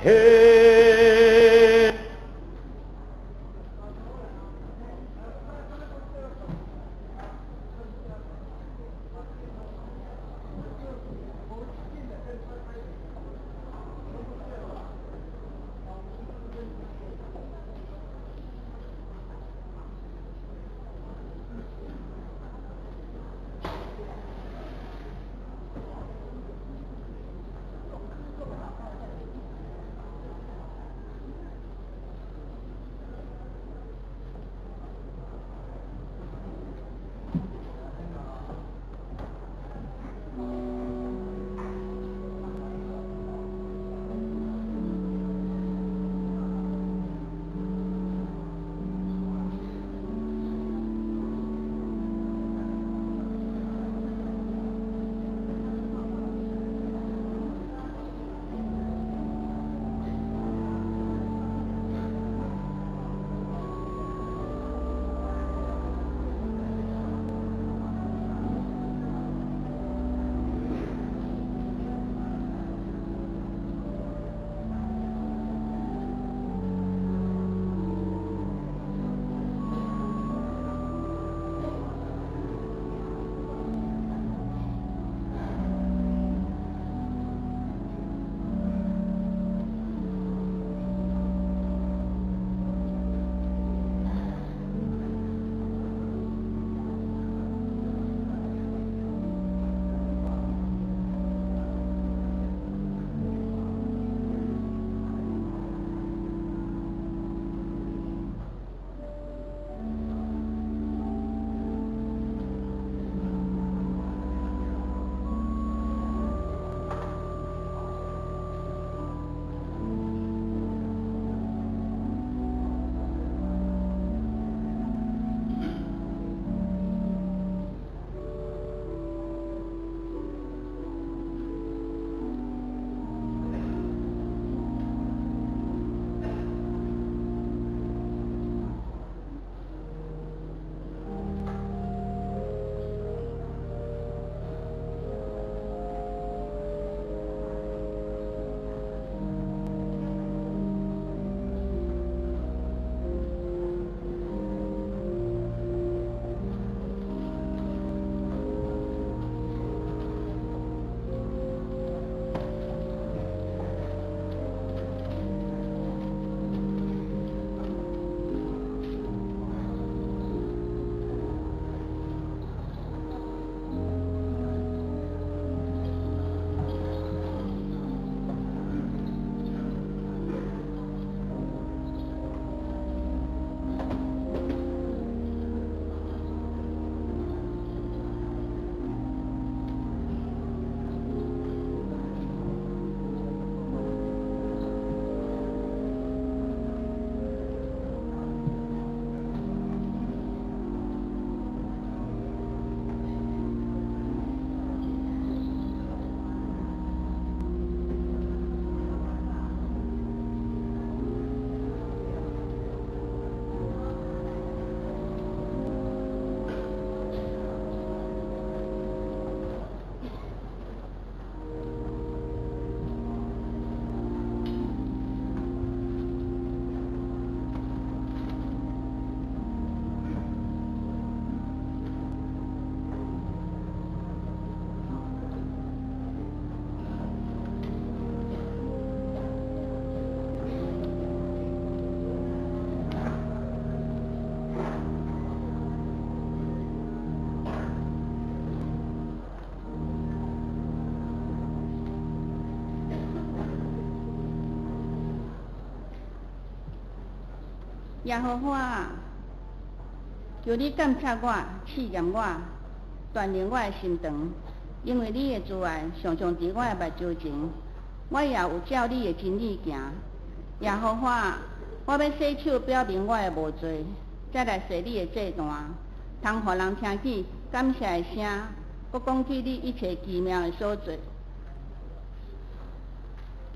嘿。耶和华啊，求你监察我、试验我、锻炼我的心肠，因为你的慈爱常常伫我的目睭前，我也有照你的真理行。耶和华啊，我要洗手表明我的无罪，再来说你的这段，通互人听见感谢的声，搁讲起你一切奇妙的所做。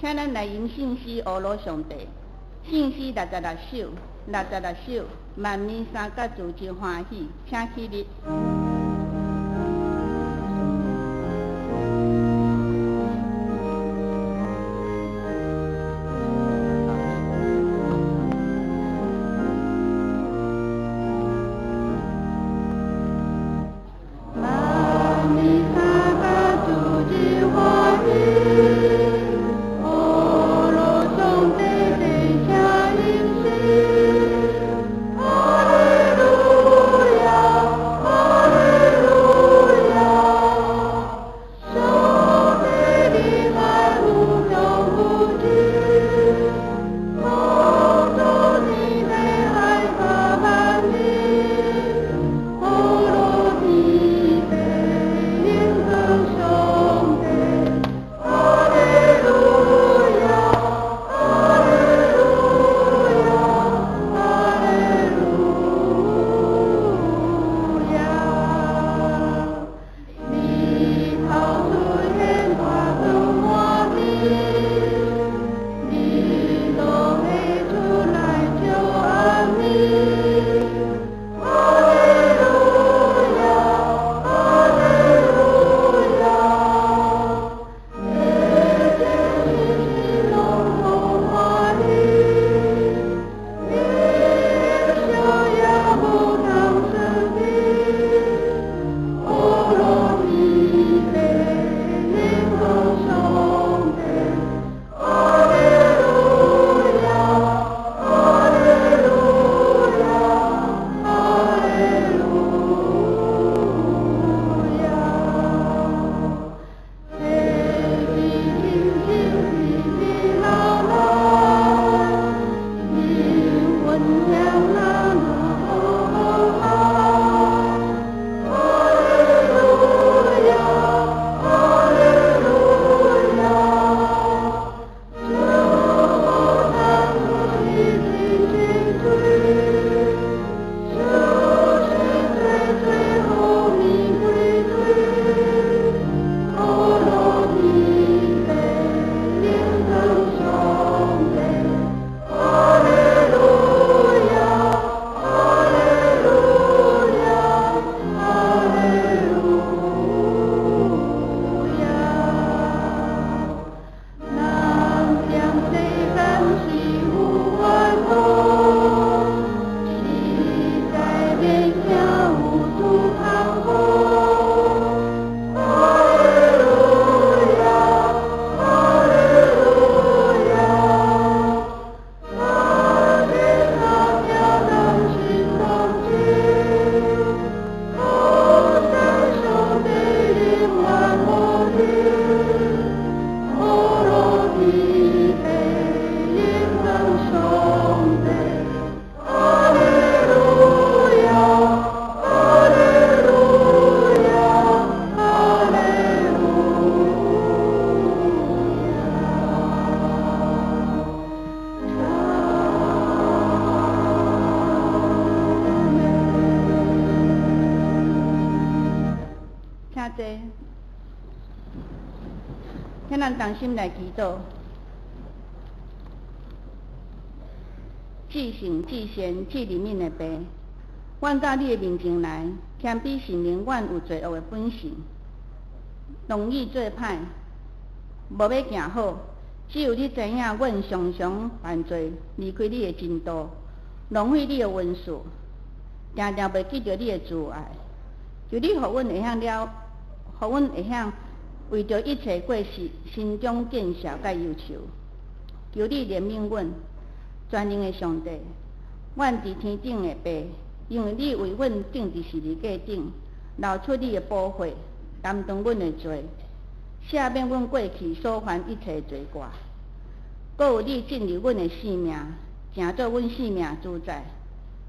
请咱来吟圣诗阿罗上帝，圣诗66首，66首，万民三角自真欢喜，请起立。咱同心来祈祷。至圣至善至怜悯的爸，阮到你的面前来，谦卑承认阮有罪恶的本性，容易做歹，无要行好。只有你知影，阮常常犯罪，离开你的真道，浪费你的恩赐，常常袂记着你的慈爱。求你，互阮会晓互阮会晓为着一切过失，心中建设甲忧愁。求你怜悯阮，全能的上帝，阮伫天顶的爸，因为你为阮钉伫十字架顶，流出你的宝血，担当阮的罪，赦免阮过去所犯一切罪过。搁有你进入阮的性命，成做阮性命主宰。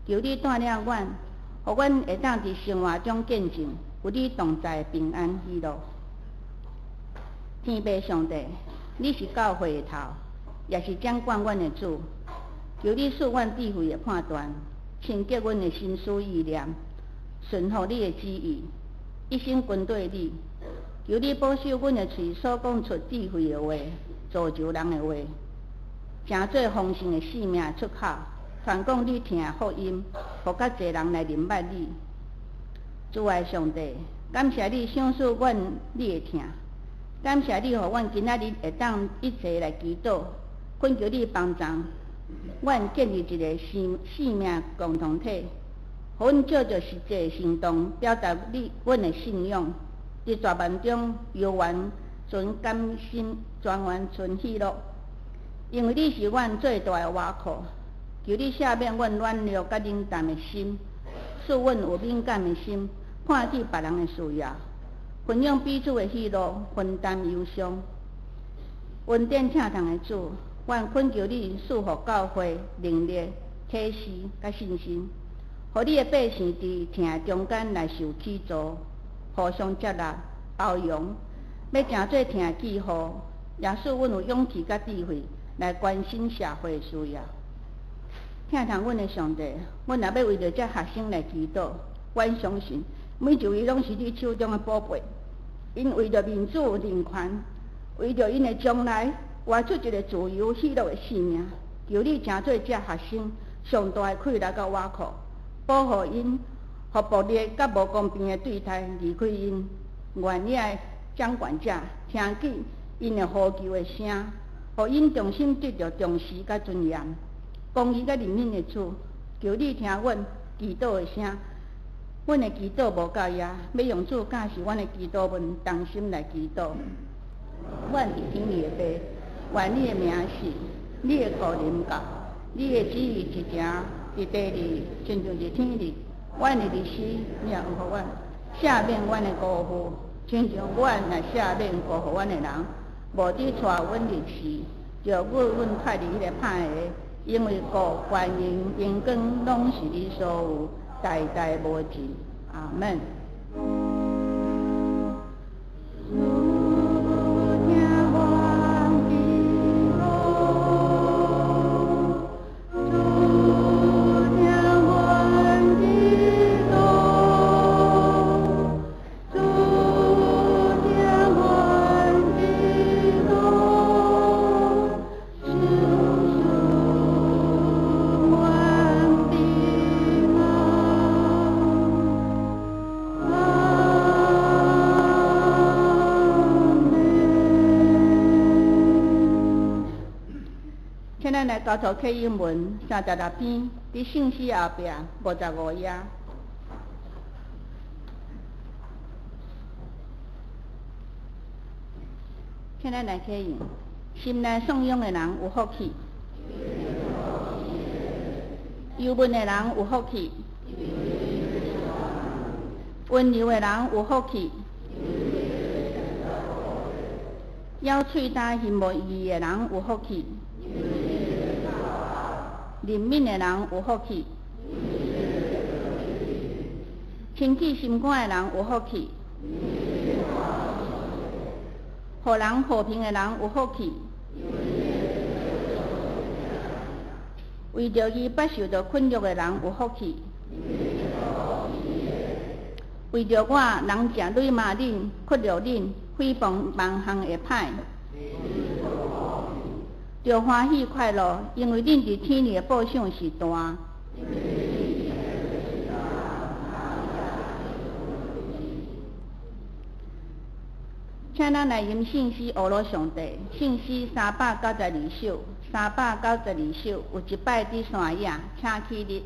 求你带领阮，互阮会当伫生活中见证有你同在的平安喜乐。天父上帝，你是教会的头，也是掌管阮的主。求你赐阮智慧的判断，清洁阮的心思意念，顺服你的旨意，一心跟对你。求你保守阮的嘴所讲出智慧的话，造就人的话，成做丰盛的性命出口，传讲你听的福音，互较侪人来明白你。主爱上帝，感谢你赏赐阮你的听，感谢你，互阮今仔日会当一齐来祈祷，恳求你帮助阮建立一个性命共同体，互阮照着实际的行动表达阮的信仰，伫绝望中悠然存甘心，全然存喜乐。因为你是阮最大的倚靠，求你赦免阮软弱甲冷淡的心，使阮有敏感的心，看见别人的需要，分享彼此的喜乐，分担忧伤。恩典请堂的主，阮恳求你赐福教会能力、启示甲信心，互你的百姓伫听中间来受启造，互相接纳、包容，要成做听记号，也使阮有勇气甲智慧来关心社会的需要。听堂阮的上帝，阮也要为着这学生来祈祷。阮相信每一位拢是你手中的宝贝，因为着民主人权，为着因的将来活出一个自由喜乐的生命。求你成做这学生上大的快乐甲倚靠，保护因，互暴力甲无公平的对待离开因。愿意的掌管者听见因的呼求的声，互因重新得到重视甲尊严。公义甲怜悯的主，求你听阮祈祷的声。阮的祈祷无够野，要用主教示阮的祈祷文，同心来祈祷。阮是天父的爸，愿你的名是，你的国临到，你的旨意一行伫地里，亲像伫天里。阮的日时，你也有互阮赦免阮的辜负，亲像阮来赦免辜负阮的人。无伫带阮日时，就阮脱离迄个歹个，因为国、权、荣光拢是你所有，代代无尽。阿门。咱来交头契英文36篇，伫圣诗后壁55页。请咱来启用，心内颂扬的人有福气，忧闷的人有福气，温柔的人有福气，咬喙焦行无义的人有福气。怜悯的人有福气，清气心肝的人有福气，予人和平的人有福气，为着伊不受到困辱的人有福气，为着我人食累骂恁、屈辱恁、诽谤万项的歹，着欢喜快乐，因为恁伫天里的报赏是大。请咱来吟圣诗阿罗上帝，圣诗392首，392首有一摆伫山野，请起立。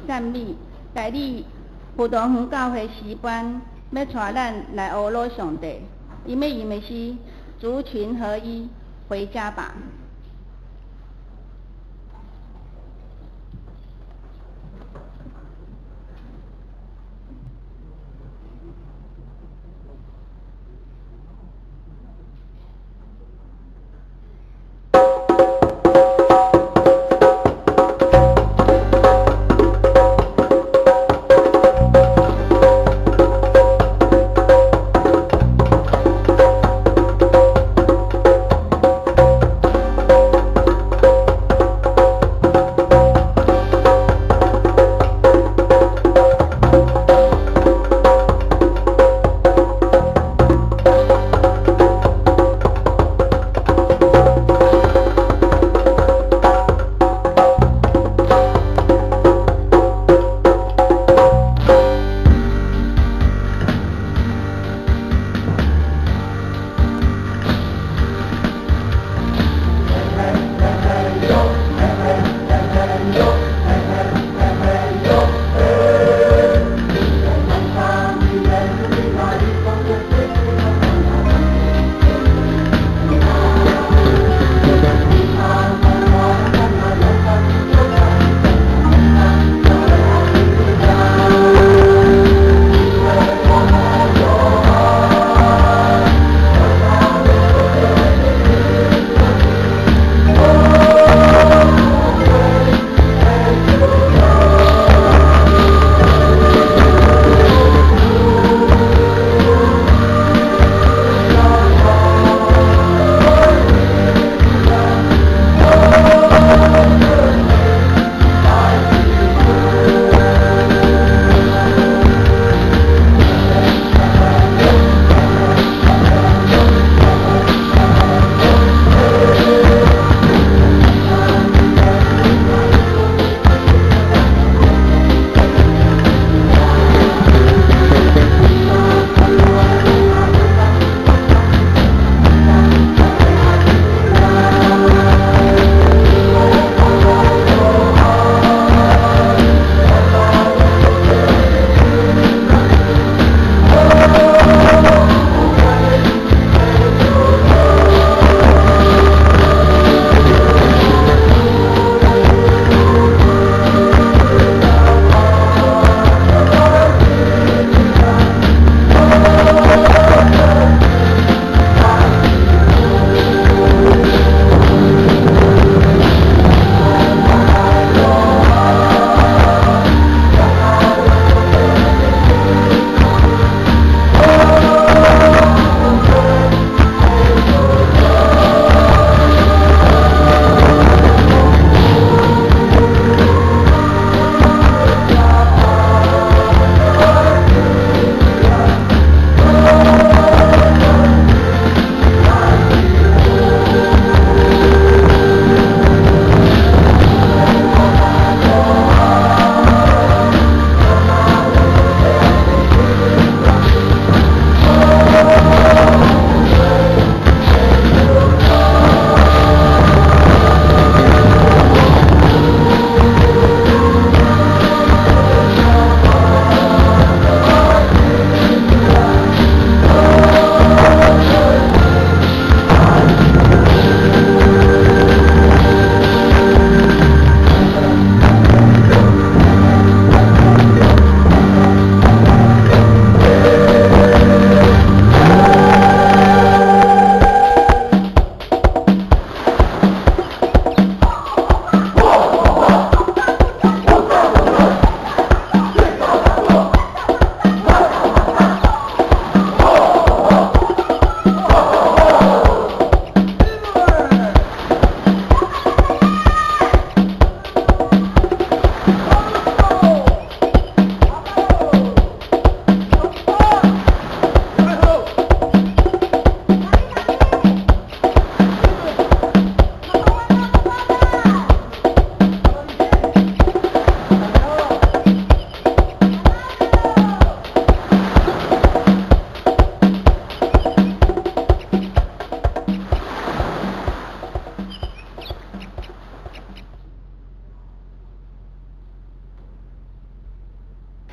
赞美，代理葡萄园教会诗班要带咱来阿罗上帝，因要吟的是族群合一，回家吧。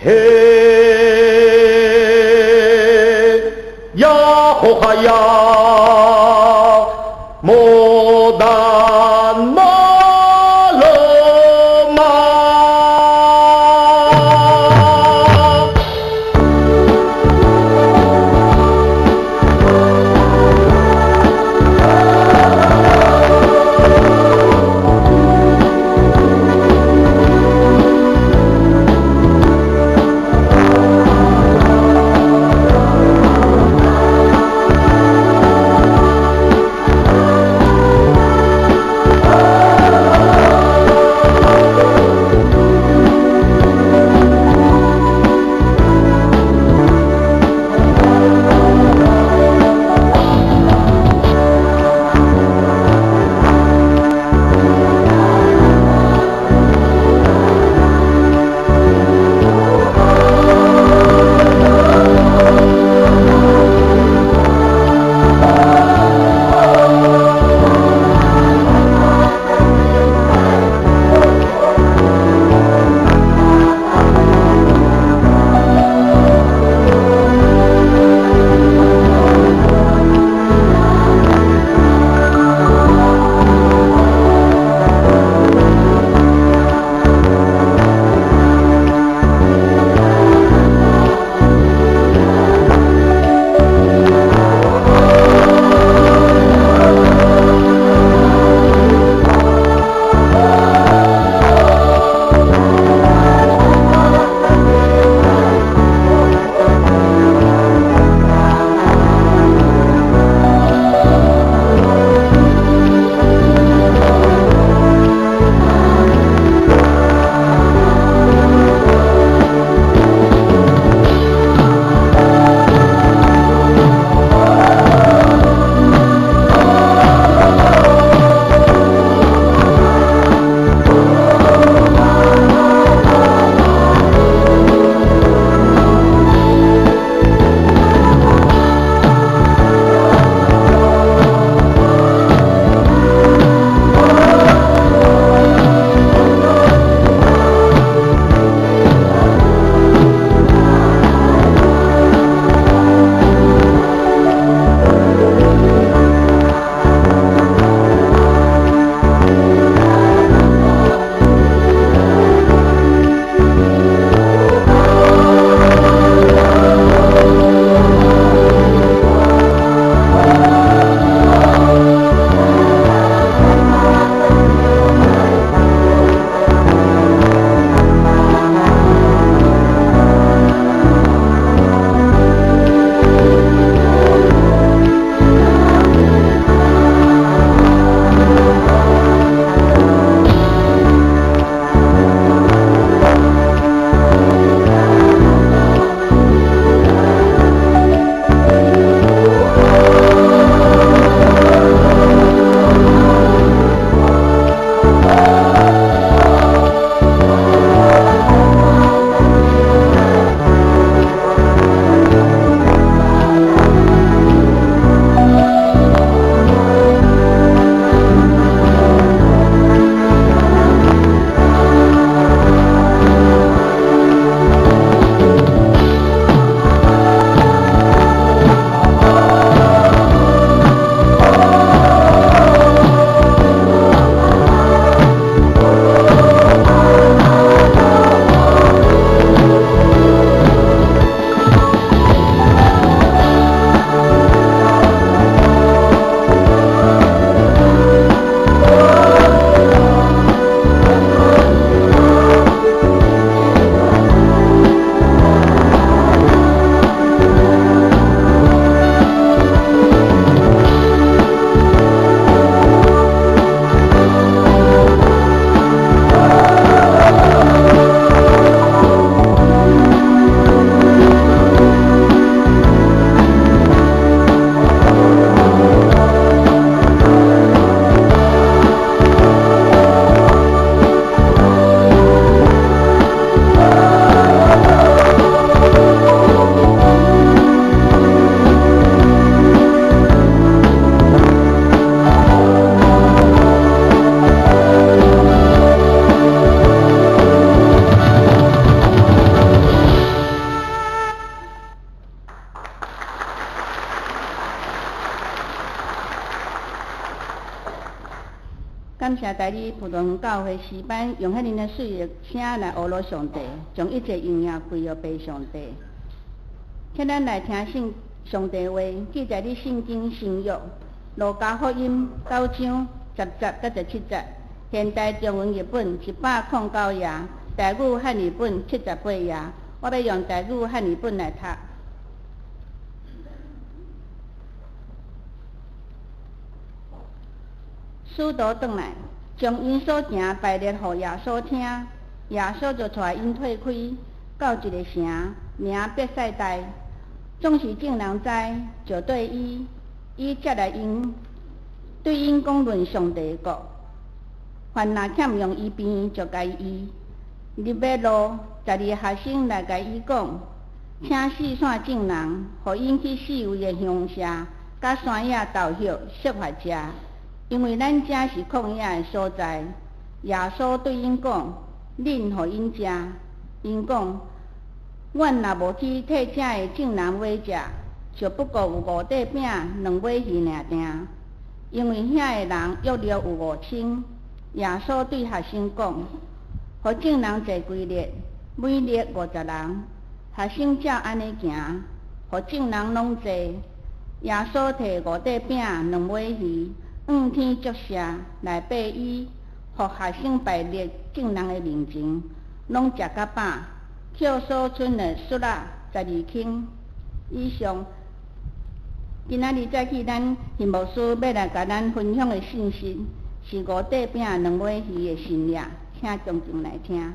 嘿呀吼哈呀，牡丹马勒马。谢大理普通教会诗班用迄尼的水的声来侮辱上帝，将一切荣耀归予俾上帝。请咱来听信上帝话，记在你圣经新约路加福音9章10节到17节，现代中文译本109页，台语汉语本78页。我要用台语汉语本来读。使徒转来，将因所行排列予耶稣听，耶稣就带因退开，到一个城，名伯赛大。总是众人知，就对伊接来因，对因讲论上帝的国。凡若欠用医病，就该医。入马路，12个学生来甲伊讲，请四散众人，互因去四围的乡舍，甲山野道穴设法食。因为咱这是旷野的所在。耶稣对因讲：“恁互因食。”因讲：“阮若无去替这的众人买食，就不过有5块饼、2尾鱼尔定。”因为遐的人约略有5000。耶稣对学生讲：“互众人坐规列，每列50人。”学生照安尼行，互众人拢坐。耶稣摕5块饼、2尾鱼。仰天祝谢，来拜伊，互学生排列众人的面前，拢食甲饱，扣所剩的粟仔12斤。以上，今仔日早起咱信牧师要来甲咱分享的信息，是5块饼、2尾鱼的信仰，请重重来听。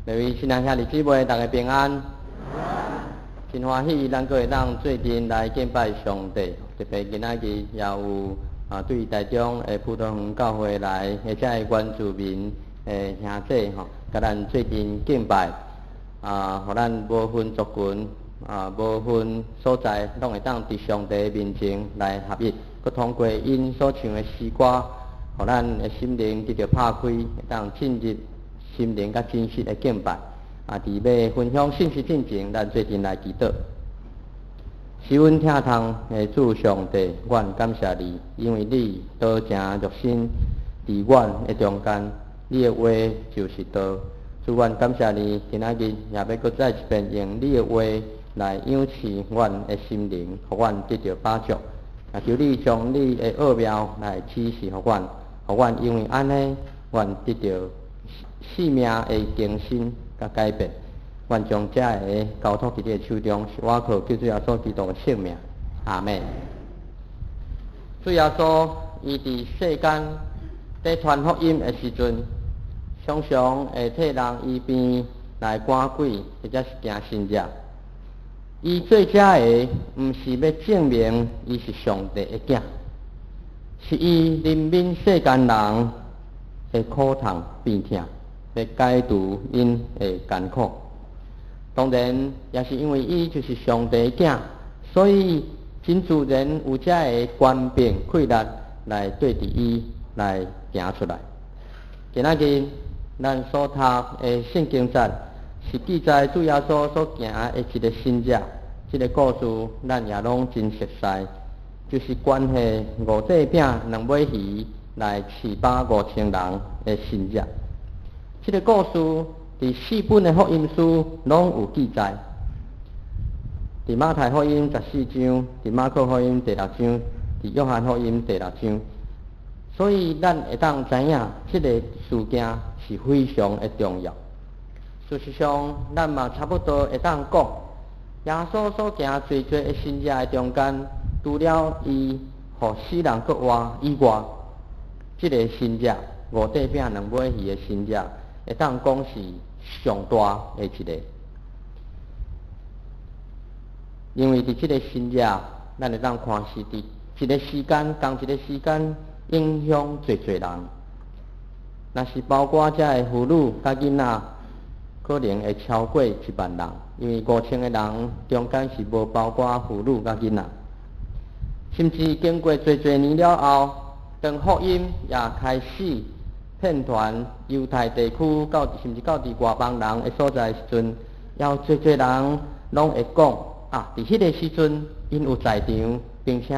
各位亲爱兄弟姊妹，大家平安。真欢喜，咱各会当做阵来敬拜上帝。特别今仔日也有对台中的普通教会来，而且是原住民兄弟吼，甲咱做阵敬拜。互咱无分族群无分所在，拢会当伫上帝面前来合一，佮通过因所唱的诗歌，互咱的心灵得到拍开，会当进入心灵甲真实的敬拜。伫要分享信息进前，咱做阵来祈祷。是阮听通的主上帝，阮感谢你，因为你道成肉身伫阮的中间，你的话就是道。主，阮感谢你，今仔日也要搁再一遍用你的话来养持阮的心灵，互阮得到帮助。求你将你的奥妙来启示互阮，互阮因为安尼，阮得到生命的更新甲改变。愿将这个交托伫你的手中，是我靠救主耶稣基督的性命。阿们。主耶稣，伊伫世间在传福音的时阵，常常会替人医病来赶鬼，或者是行神迹。伊做这个，毋是要证明伊是上帝的囝，是伊怜悯世间人的苦痛病痛，要解除因的艰苦。当然，也是因为伊就是上帝的囝，所以真自然有这个权柄气力来对着伊来行出来。今仔日咱所读的圣经节是记载主耶稣所行的一个神迹，这个故事咱也拢真熟悉，就是关系5块饼、2尾鱼来饲饱5000人的神迹。这个故事伫4本的福音书拢有记载，伫马太福音14章，伫马可福音第6章，伫约翰福音第6章。所以咱会当知影，这个事件是非常的重要。事实上，咱嘛差不多会当讲，耶稣所行最多的神迹的中间，除了伊互死人搁活以外，这个神迹5块饼、2尾鱼的神迹，会当讲是上大的一个。因为伫这个神迹，咱会当看是伫一个时间，同一个时间影响最侪人。若是包括这个妇女甲囡仔，可能会超过1万人。因为5000个人中间是无包括妇女甲囡仔。甚至经过侪年了后，当福音也开始遍传犹太地区，甚至到伫外邦人的所在时阵，也有侪人拢会讲啊，伫迄个时阵，因有在场，并且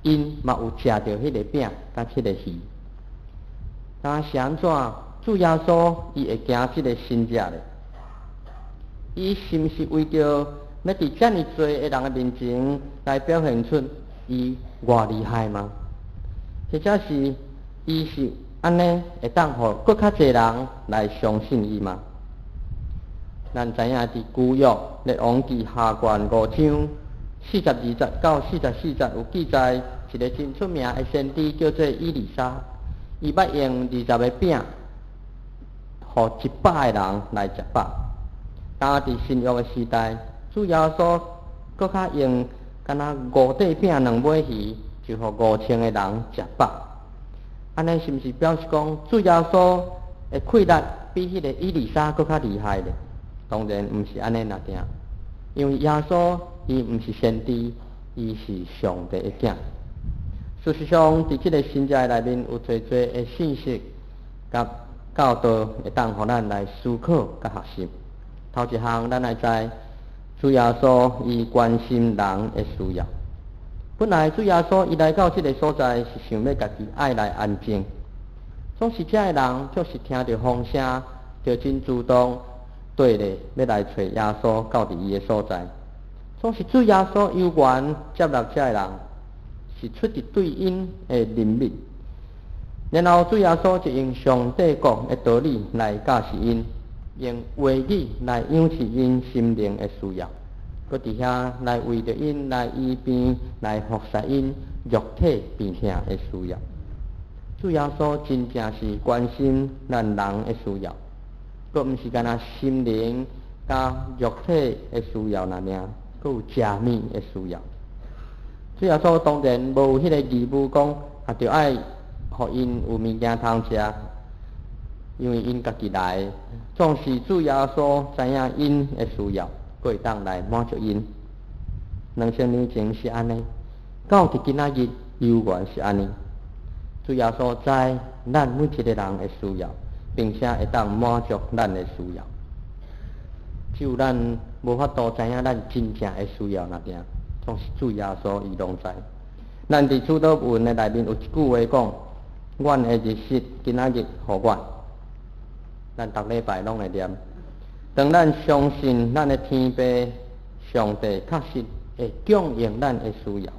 因嘛有食到迄个饼甲迄个鱼。但是安怎？主耶稣伊会惊即个神者咧？伊是毋是为着要伫遮尔多个人的面前来表现出伊偌厉害吗？或者是伊是安尼会当互更较侪人来相信伊吗？咱知影伫旧约列王记下卷5章42节到44节有记载一个真出名的先知叫做以利沙，伊捌用20个饼，互100个人来食饱。当伫新约的时代，主耶稣搁较用敢若5块饼2尾鱼，就互5000个人食饱。安尼是毋是表示讲主耶稣的气力比迄个以利沙搁较厉害咧？当然毋是安尼那定，因为耶稣伊毋是先知，伊是上帝的囝。事实上，伫即个新约内面有侪的信息甲教导，会当互咱来思考甲学习。头一项，咱来知主耶稣伊关心人的需要。本来主耶稣伊来到即个所在，是想要家己爱来安静。总是遮的人，就是听到风声，就真主动对咧，要来找耶稣到伫伊的所在。总是主耶稣有缘接纳遮的人，是出自对因的怜悯。然后主耶稣就用上帝讲的道理来教示因，用话语来养持因心灵的需要，搁伫遐来为着因来医病，来服侍因肉体病痛的需要。主耶稣真正是关心咱人的需要，搁毋是干那心灵甲肉体的需要那尔，搁有食物的需要。主耶稣当然无有迄个义务讲，也着爱互因有物件通食，因为因家己来。总是主耶稣知影因的需要，搁会当来满足因。2000年前是安尼，到伫今仔日犹原是安尼。主耶稣知咱每一个人的需要，并且会当满足咱的需要。只有咱无法度知影咱真正的需要那点，总是主耶稣伊拢知。咱伫主祷文的内面有一句话讲：阮的日食今仔日互阮。咱逐礼拜拢会念。当咱相信咱的天父上帝确实会供应咱的需要，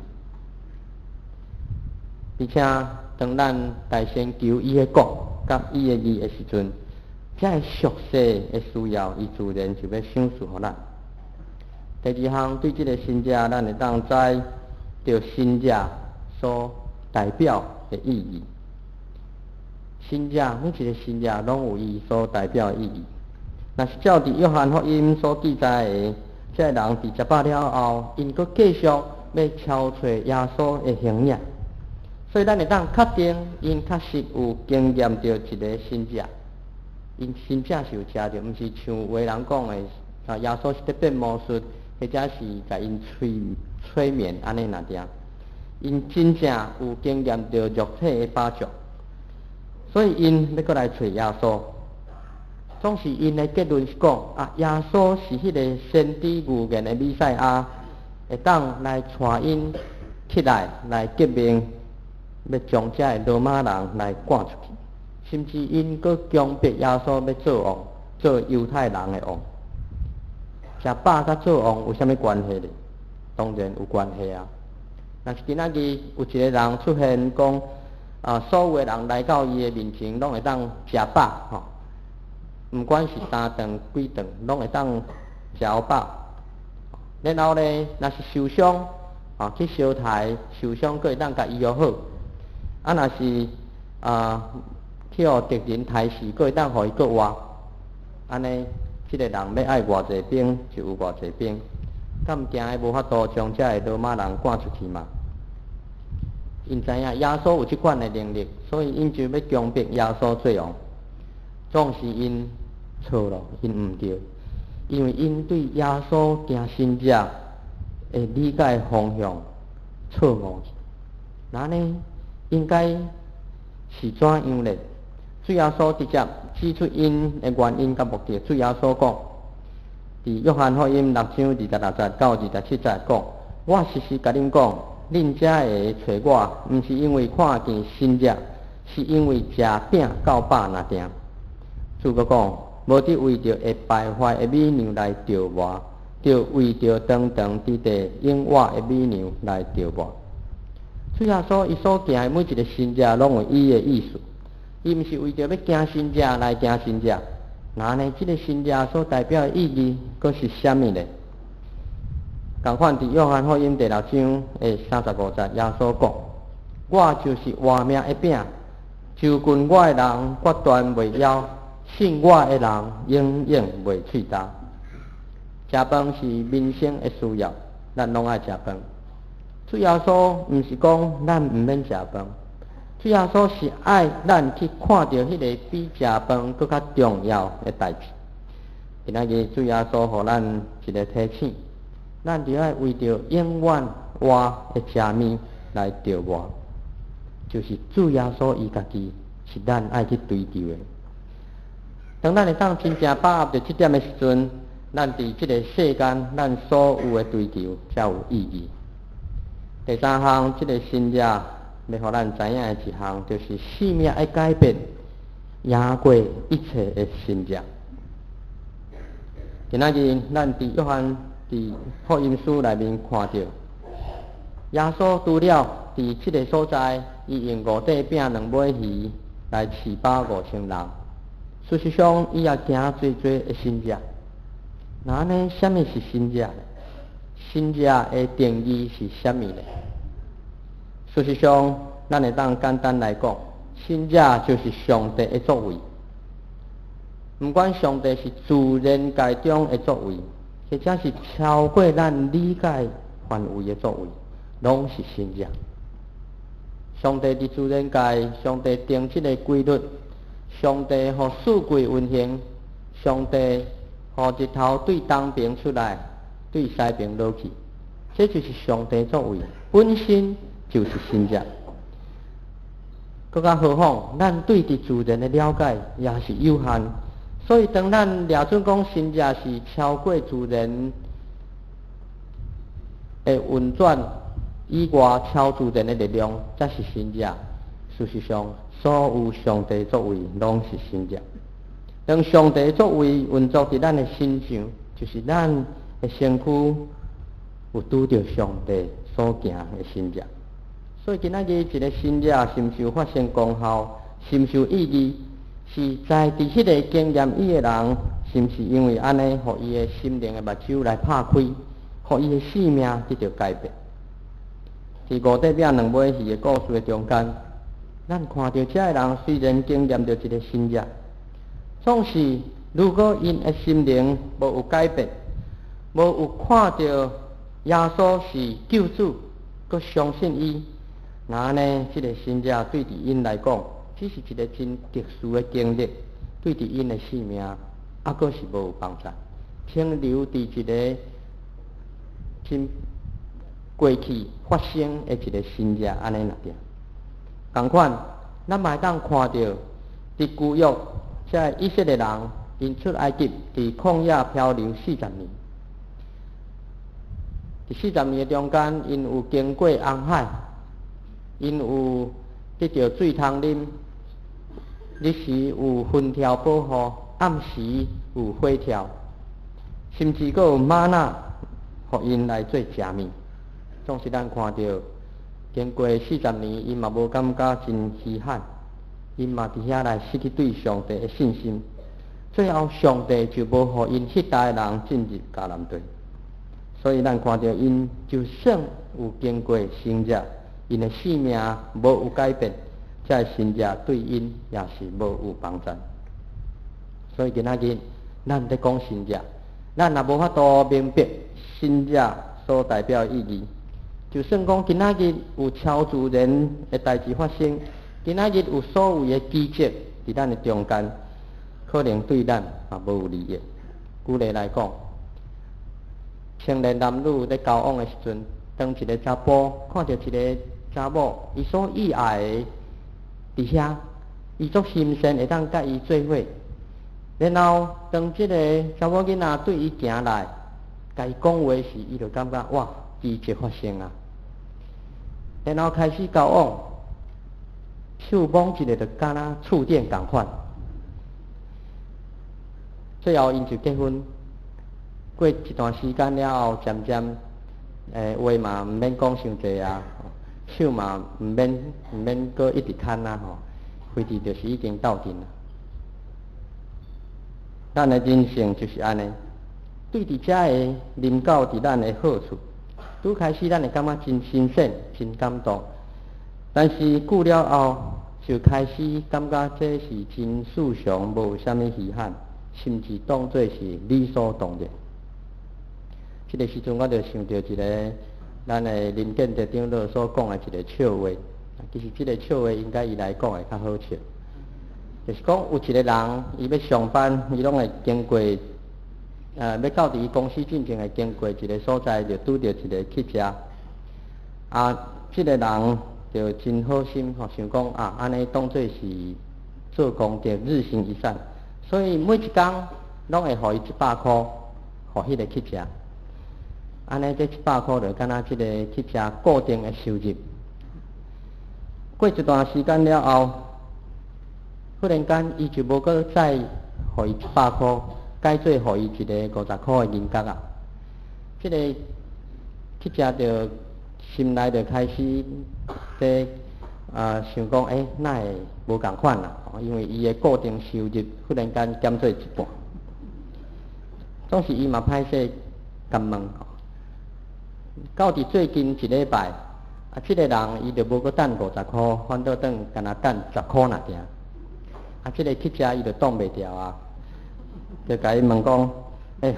而且当咱大声求伊的国甲伊的义的时阵，这个俗世的需要，伊自然就要赏赐予咱。第二项，对这个神者，咱会当知着神者所代表的意义。神者，每一个神者拢有伊所代表的意义。若是照伫约翰福音所记载的，这人伫食饱了后，因阁继续要敲找耶稣的形影。所以咱会当确定，因确实有经验到一个神者，因神者是有食着，毋是像有的人讲的，耶稣是在变魔术，或者是甲因催眠安尼那点。因真正有经验到肉体的饱足，所以因要过来找耶稣。总是因的结论是讲啊，耶稣是迄个先知预言的弥赛亚，会当来带因起来来革命。要将这的罗马人来赶出去，甚至因阁强迫耶稣要做王，做犹太人的王。食饱甲做王有啥物关系呢？当然有关系啊！若是今仔日有一个人出现讲所有的人来到伊的面前，拢会当食饱吼，毋管是3顿几顿，拢会当食饱。然后呢，若是受伤去烧台受伤，阁会当甲医疗好。若是去互敌人杀死，阁会当互伊阁活，安尼，即个人要爱偌济兵就有偌济兵，敢毋惊伊无法度将这个罗马人赶出去嘛？因知影耶稣有即款的能力，所以因就要强迫耶稣做王。总是因错了，因毋对，因为因对耶稣行神者的理解方向错误。那呢？应该是怎样呢？主耶稣直接指出因的原因甲目的。主耶稣讲，伫约翰福音6章26节到27节讲，我实实甲恁讲，恁才会找我，毋是因为看见新食，是因为食饼到饱那定。主阁讲，无得为着会败坏的美娘来着我，着为着长长伫地永活的美娘来着我。主耶稣伊所行的每一个新食，拢有伊的意思。伊毋是为着要行新食来行新食，那呢？这个新食所代表的意义，佫是虾米呢？同款伫约翰福音第6章的35节，耶稣讲：我就是活命的饼，就近我的人决断袂枵，信我的人永远袂喙焦。食饭是民生的需要，咱拢爱食饭。主耶稣毋是讲咱毋免食饭，主耶稣是爱咱去看到迄个比食饭更较重要的代志。今仔日主耶稣互咱一个提醒，咱就要为着永远活的食面来着活，就是主耶稣伊家己是咱爱去追求的。当咱会当真正把握着这点的时阵，咱伫这个世间，咱所有的追求才有意义。第三项，这个新约要互咱知影的一项，就是生命的改变，赢过一切的新约。今仔日咱伫约翰伫福音书内面看到，耶稣除了伫这个所在，伊用5块饼2尾鱼来饲饱5000人。事实上，伊也行最多的新约。那呢，什么是新约？新约的定义是什么呢？事实上，咱会当简单来讲，新约就是上帝的作为。不管上帝是自然界中的作为，或者是超过咱理解范围的作为，拢是新约。上帝伫自然界，上帝定这个规律，上帝互四季运行，上帝互日头对东边出来，对西边落去，这就是上帝作为，本身就是新约。更加何况，咱对伫自然的了解也是有限，所以当咱抓准讲新约是超过自然的运转以外超自然的力量，才是新约。事实上，所有上帝作为拢是新约。当上帝作为运作伫咱的身上，就是咱的身躯有拄着上帝所行的新约。所以今仔日一个新约是毋是有发生功效，是毋是有意义，是在伫迄个经验伊的人，是毋是因为安尼，互伊的心灵的目睭来拍开，互伊的生命得到改变。伫5块饼2尾鱼的故事的中间，咱看到这个人虽然经验到一个新约，总是如果因的心灵无有改变，无有看到耶稣是救主，佮相信伊，那呢，这个新约对伫因来讲，只是一个真特殊的经历，对伫因的生命，佮是无有帮助，停留伫一个真过去发生的一个新约安尼那点。同款，咱嘛会当看到伫旧约，这以色列人因出埃及伫旷野漂流40年。伫40年的中间，因有经过红海，因有得到水通啉，日时有风条保护，暗时有火条，甚至阁有玛纳，互因来做食面。总是咱看到，经过40年，因嘛无感觉真稀罕，因嘛伫遐来失去对上帝的信心。最后，上帝就无互因迄代人进入迦南地。所以咱看到因就算有经过新约，因的生命无有改变，这新约对因也是无有帮助。所以今仔日咱在讲新约，咱也无法度明白新约所代表的意义。就算讲今仔日有超自然的代志发生，今仔日有所有的奇迹伫咱的中间，可能对咱也无有利益。举例来讲，青年男女在交往的时阵，当一个查甫看到一个查某，伊所意爱的伫遐，伊足心善会当甲伊做伙，然后当这个查某囡仔对伊行来，甲伊讲话时，伊就感觉哇，奇迹发生啊！然后开始交往，手摸一个就敢若触电同款。最后因就结婚。过一段时间了后，渐渐话嘛毋免讲伤济啊，手嘛毋免搁一直牵啊吼，规治就是已经斗阵啦。咱的人生就是安尼，对伫遮的临到伫咱的好处，拄开始咱会感觉真新鲜、真感动，但是久了后就开始感觉这是真世常，无啥物稀罕，甚至当作是理所当然。这个时阵，我就想到一个咱的林建德长老所讲的一个笑话。其实这个笑话应该伊来讲会较好笑，就是讲有一个人，伊要上班，伊拢会经过，要到伫伊公司进前会经过一个所在，就拄着一个汽车。这个人就真好心吼，想讲安尼当作是做功德，日行一善，所以每一工拢会互伊100块，互迄个汽车。安尼这100块就敢若这个汽车固定的收入。过一段时间了后，忽然间伊就无搁再互伊100块，改做互伊一个50块的银角啊。这个汽车就心内就开始在想讲，哪会无共款啦？因为伊的固定收入忽然间减做一半，总是伊嘛歹势敢问。到伫最近一礼拜，这个人伊就无搁等50块，反倒等干那等10块那点。这个汽车伊就挡袂牢啊，就甲伊问讲：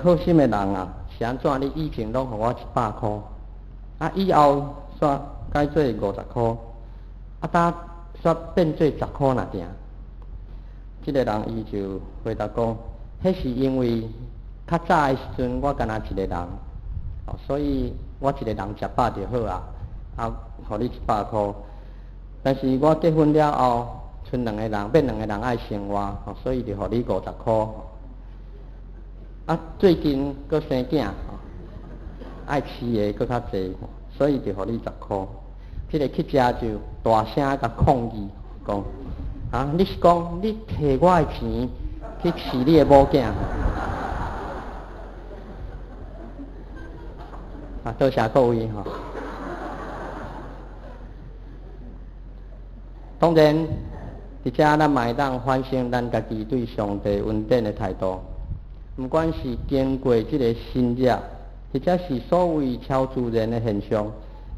好心的人啊，是安怎？你以前拢互我100块，以后煞改做50块，呾煞变做10块那点。这个人伊就回答讲：迄是因为较早的时阵，我干那一个人。所以我一个人食饱就好啊，互你100块。但是我结婚了后，剩2个人，变2个人爱生活，所以就互你50块。最近搁生囝，爱饲的搁较济，所以就互你10块。这个汽车就大声甲抗议，讲你是讲你摕我的钱去饲你的某囝？多谢各位哈。当然，伫遮咱嘛会当反省咱家己对上帝恩典的态度。不管是经过这个新约，或者是所谓超自然的现象，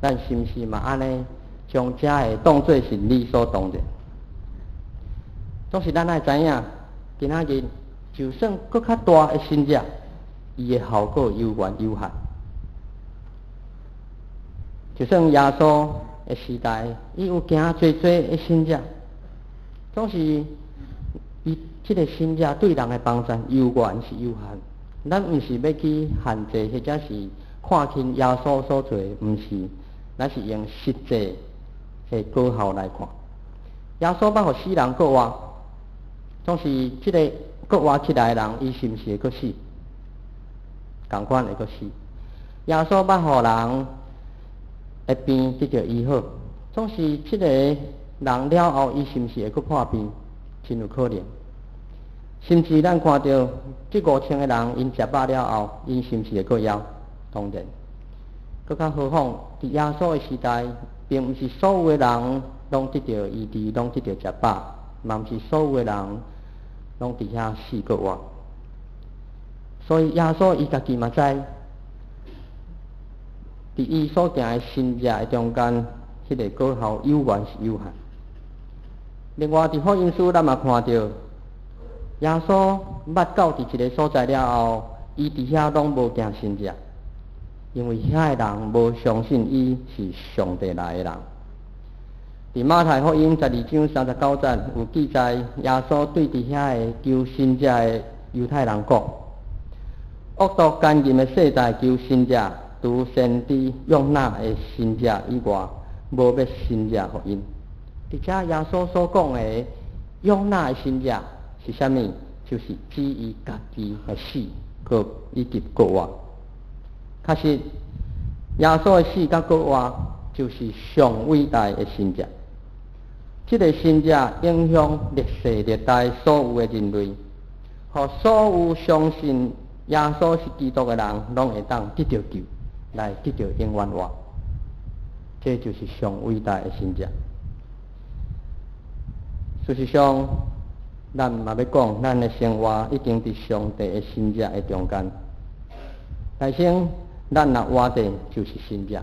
咱是毋是嘛安尼将这个当作是理所当然？总是咱爱知影，今仔日就算搁较大的新约，伊的效果有限有限。就算耶稣的时代，伊有行最的新约，总是伊这个新约对人的帮助有限是有限。咱毋是要去限制，或者是看轻耶稣所做，毋是，咱是用实际的果效来看。耶稣捌互死人搁活，总是这个搁活起来的人，伊是毋是会搁死？同款会搁死。耶稣捌互人会病得到医好，总是这个人了后，伊是毋是会搁破病？真有可能。甚至咱看到这5000个人，因食饱了后，因是毋是会搁枵？当然。搁较何况伫耶稣的时代，并毋是所有的人拢得到医治，拢得到食饱，嘛毋是所有的人拢伫遐死搁活。所以耶稣伊家己嘛知。伫伊所行的新约的中间，迄个果效有限是有限。另外，伫福音书咱嘛看到，耶稣捌到伫一个所在了后，伊伫遐拢无行新约，因为遐的人无相信伊是上帝来的人。伫马太福音12章39节有记载，耶稣对伫遐的求新约的犹太人讲：恶毒奸淫的世代求新约。除先知用那的新约以外，无要新约互因。而且耶稣所讲的用那的新约是啥物？就是指伊家己的死，搁以及搁活。确实，耶稣的死甲搁活，就是上伟大的神迹。这个神迹影响历世历代所有的人类，和所有相信耶稣是基督的人，拢会当得到救，来得到永远活。这就是上伟大的神迹。事实上，咱嘛要讲，咱的生活已经伫上帝的神迹的中间。但是，咱若活着就是神迹。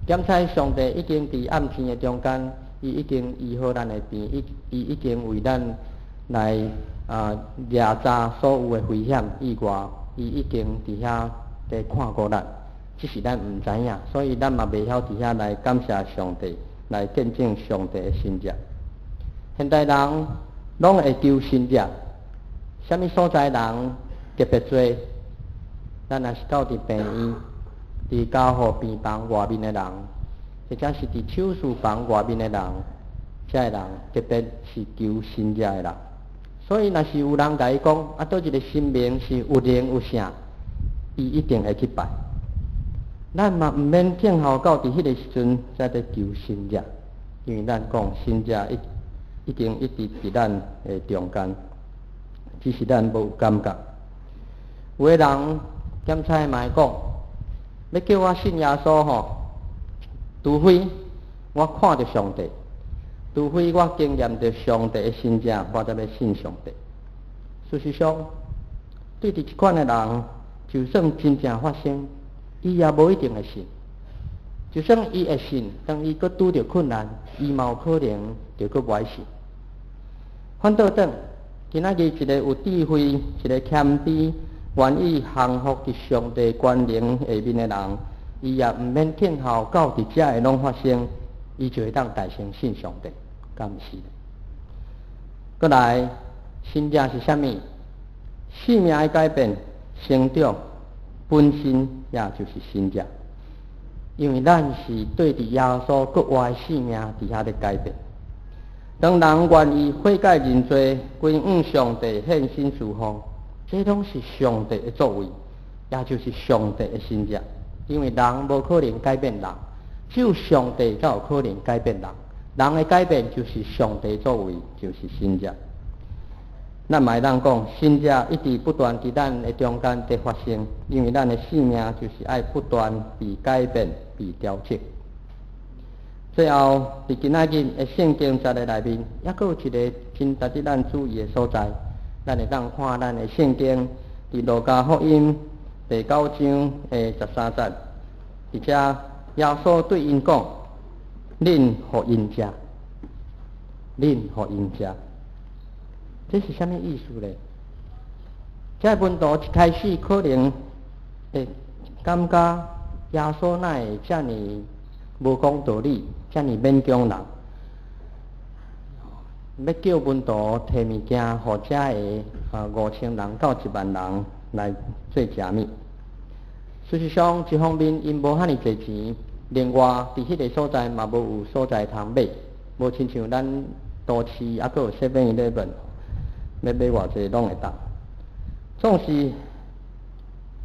检测上帝已经伫暗天的中间，伊已经医好咱的病，伊已经为咱来掠查所有的危险以外，伊已经伫遐在看顾咱，只是咱唔知影，所以咱嘛袂晓伫遐来感谢上帝，来见证上帝的神迹。现代人拢会求神迹，什么所在人特别多？咱若是到伫病院、伫加护病房外面的人，或者是伫手术房外面的人，这个人特别是求神迹的人。所以，若是有人甲伊讲倒一个神明是有灵有啥，伊一定会去拜。咱嘛毋免静候到伫迄个时阵才在求神迹，因为咱讲神迹已经一直伫咱的中间，只是咱无感觉。有的人检测嘛会讲，要叫我信耶稣吼，除非我看到上帝，除非我经验到上帝的神迹，我才要信上帝。事实上，对伫即款的人，就算真正发生，伊也无一定会信。就算伊会信，当伊搁拄着困难，伊嘛有可能就搁袂信。反倒转，今仔日一个有智慧、一个谦卑、愿意降服伫上帝权能下面的人，伊也毋免静候到伫遮会拢发生，伊就会当大声信上帝，敢毋是？过来，神迹是啥物？生命的改变、成长本身也就是神迹，因为咱是对伫耶稣国外的生命伫遐咧改变。当人愿意悔改认罪，归向上帝献身侍奉，这拢是上帝的作为，也就是上帝的神迹。因为人无可能改变人，只有上帝才有可能改变人。人的改变就是上帝作为，就是神迹。咱嘛会当讲，神迹一直不断伫咱的中间在发生，因为咱的生命就是爱不断被改变、被调整。最后，伫今仔日的圣经节的内面，还佫有一个真值得咱注意的所在，咱会当看咱的圣经伫路加福音第9章的13节，而且耶稣对因讲：“恁互因食，恁互因食。”这是啥物意思呢？这门徒一开始可能会感觉耶稣哪会遮尔无讲道理，遮尔勉强人，要叫门徒摕物件，互遮的5000人到10000人来做食物。事实上，一方面因无遐尼侪钱，另外伫迄个所在嘛无有所在通买，无亲像咱都市还佫有7-11，要买偌济拢会当。总是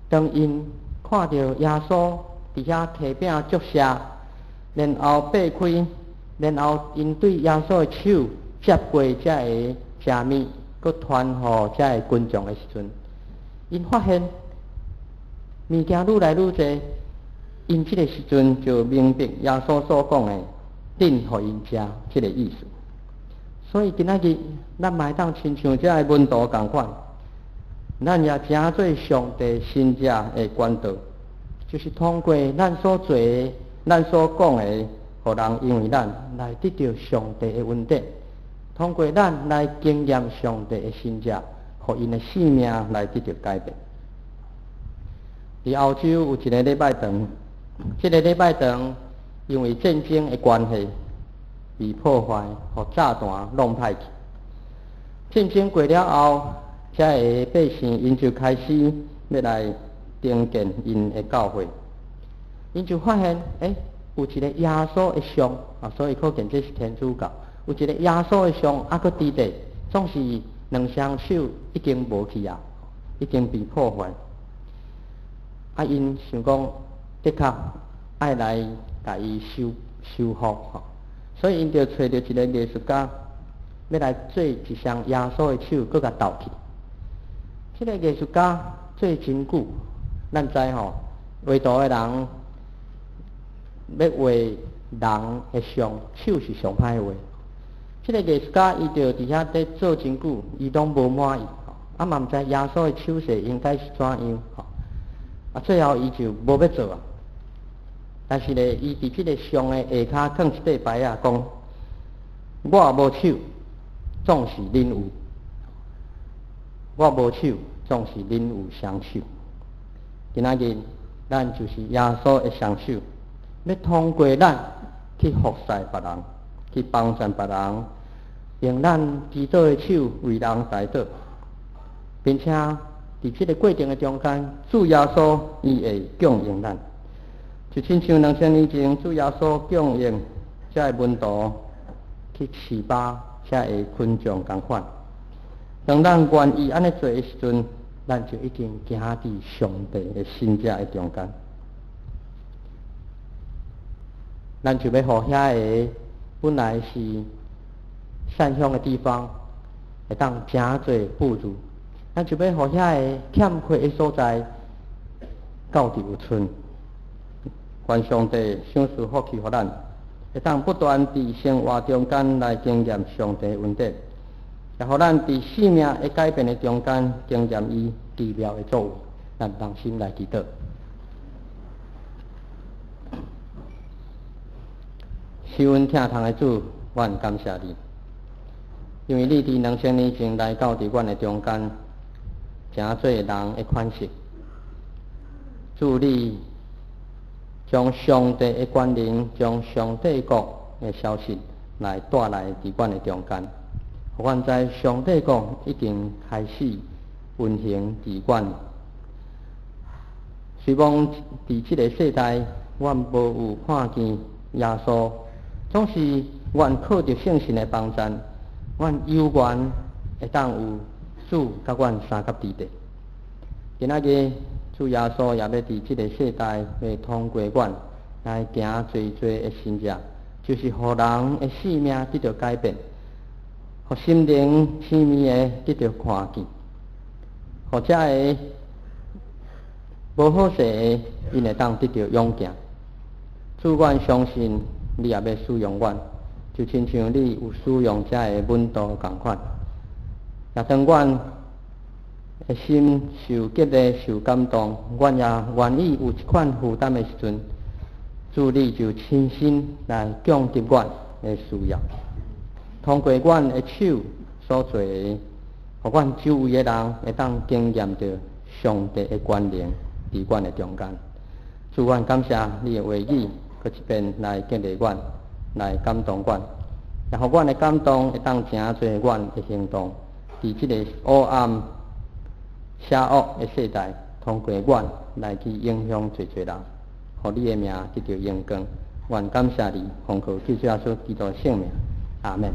当因看到耶稣伫遐摕饼祝谢，然后擘开，然后因对耶稣的手接过遮个食物，佮传互遮个群众的时阵，因发现物件愈来愈济，因即个时阵就明白耶稣所讲的“恁互因食”即个意思。所以今仔日咱嘛会当亲像遮个门徒共款，咱也诚做上帝神迹的管道，就是通过咱所做的、咱所讲的，互人因为咱来得到上帝的恩典，通过咱来经验上帝的神迹，互因的生命来得到改变。伫欧洲有一个礼拜堂，这个礼拜堂因为战争的关系被破坏，互炸弹弄歹去。战争过了后，遮个百姓因就开始要来重建因的教会，因就发现，有一个耶稣的像，所以可见这是天主教。有一个耶稣的像，还佫伫地，总是两双手已经无去啊，已经被破坏。啊，因想讲，的确爱来甲伊修复吼，所以因就找到一个艺术家，要来做一双耶稣的手，搁甲斗起。这个艺术家做真久，咱知吼，画图的人要画人的像，手是上歹画。这个艺术家伊就伫遐在做真久，伊拢无满意，啊嘛毋知耶稣的手势应该是怎样，啊最后伊就无要做啊。但是咧，伊伫即个像的下骹放一块牌啊，讲我无手，总是恁有；我无手，总是恁有双手。今仔日咱就是耶稣的双手，要通过咱去服侍别人，去帮助别人，用咱基督的手为人代祷，并且伫即个过程的中间，主耶稣伊会供应咱。就亲像2000年前，主耶稣供应这个门徒去饲饱这个群众同款。当咱愿意安尼做的时阵，咱就已经行伫上帝的心者的中间。咱就要互遐个本来是善香的地方，会当真侪富足。咱就要互遐个欠缺的所在，到底有剩。愿上帝赏赐福气予咱，会当不断伫生活中间来经验上帝的恩典，也互咱伫生命的改变的中间经验伊奇妙的作为。咱放心来祈祷。受恩疼痛的主，阮感谢你，因为你伫2000年前来到伫阮的中间，真做人的款式。主你将上帝的观念，将上帝国的消息来带来伫阮的中间，互阮知上帝国已经开始运行伫阮。虽望伫即个世代，阮无有看见耶稣，总是愿靠着圣神的帮助，阮有缘会当有主甲阮三甲之地。今仔日主耶稣也要伫即个世代，要通过阮来行最最的新者，就是互人的生命得到改变，互心灵生命的得到看见，互这个无好势的，因会当得到勇行。主，阮相信你也要使用阮，就亲像你有使用这个门徒同款。也当阮的心受激励、受感动，阮也愿意有一款负担的时阵，主你就亲身来降低阮的需要，通过阮的手所做的，互阮周围的人会当经验到上帝的关联伫阮的中间。主，阮感谢你的话语，搁一遍来激励阮，来感动阮，然后阮的感动会当成做阮的行动，伫即个黑暗邪恶的世代，通过阮来去影响最多人，互你的名得到荣光。愿感谢你，奉靠基督耶稣基督的圣名，阿门。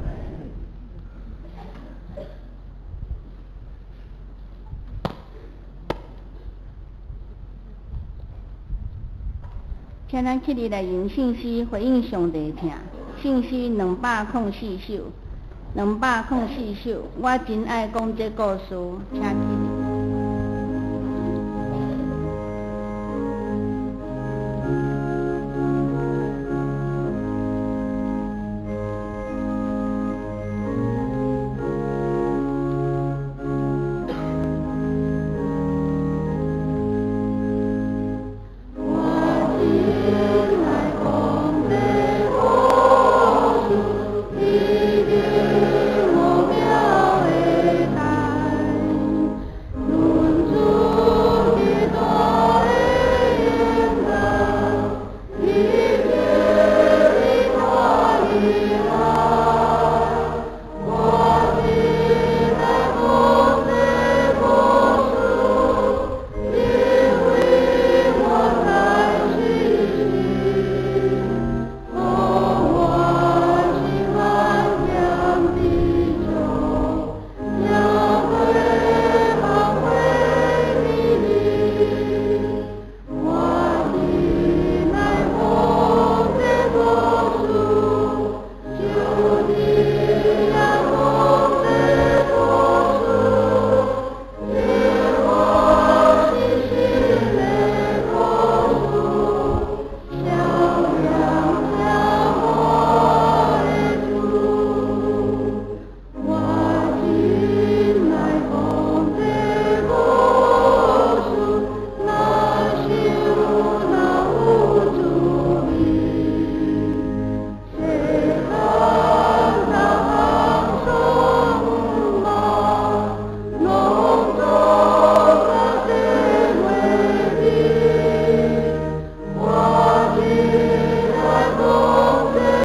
请咱起立来用信息回应上帝听。信息204首，204首，我真爱讲这故事，请起立。